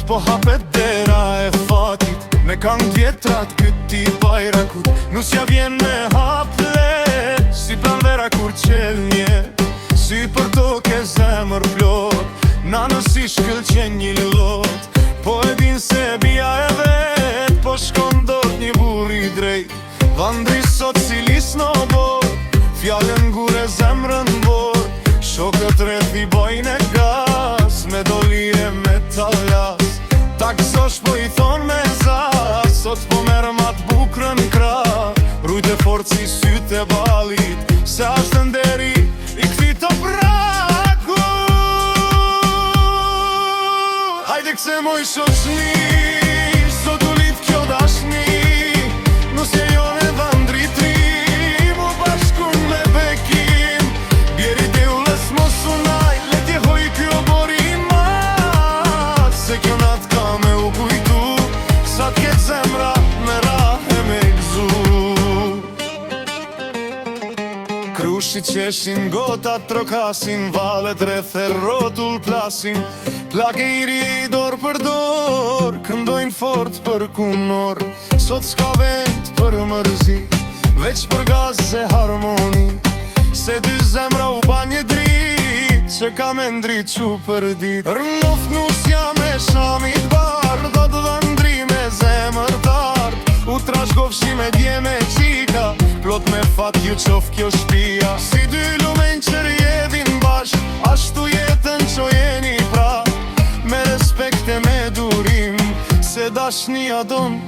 po hapet dera e fatit. Me kanë vjetrat këti bajrakut, nusja vjen me haple, si plan vera kur qel nje, si për toke zemër plot, nano si shkëlqen një lot. Po e din se bia e vet, po shkon dot një burri drejt, vandri sot si lis në bor, fjallën gure zemrën bor, shokët rethi bojnë e gas, me dolire me talas, taksosh po i thon me zas, sot po merë mat bukrën kra, rujt e fort si sytë e balit, se ashtë nderi i këti të braku. Hajde kse moj shoqni, sot u lit kjo dashni, nusje jone vandri tri, mu bashkun me bekim, bjeri te u lës mos unaj, letje hoj kjo borima, se kjo nat ka me u kujtu, sa t'ket zemra me rahe me gzu. Krushit qeshin, gotat trokasin, valet rethe rotull plasin, plake i ri dor për dor, këndojnë fort për kunor, sot s'ka vend për mërzi, veç për gaz e harmoni, se dy zemra u ba një drit, që ka me ndrit që për dit. Rënof nusja me shamit bar, do të vendri me zemër tart, u trashgovshi me dje me qika, plot me fat ju qof kjo shpia, si dy lumen që rjedhin bash, ashtu jetën që jeni pra, me respekt e me durim, se dashnia don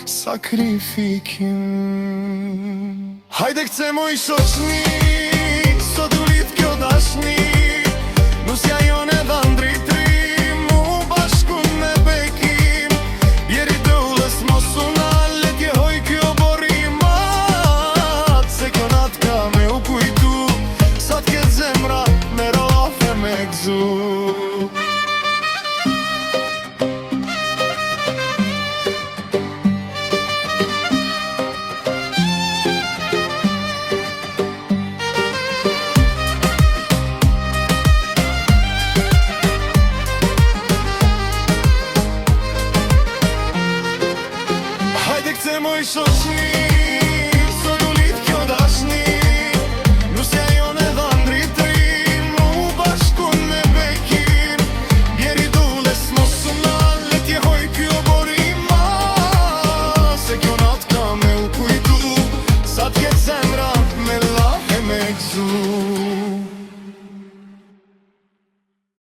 sakrifikim. Hajde kce moj shoqni, sot u lit kjo dashni, nusja jone vandri tri, mu bashkun me bekim, bjeri dëllës mos unal, letje hoj kjo borimat, se kjo nat ka me u kujtu, sa t'ket zemra me rafe me gzu. Se moj shoqni, sot u lit kjo dashni, nusja jone vandri tri, mu bashkun me bekim, bjeri dulles mos unal, letje hoj kjo borima, se kjo nat ka me u kujtu, sa t'ket zemra me lahe me gzu.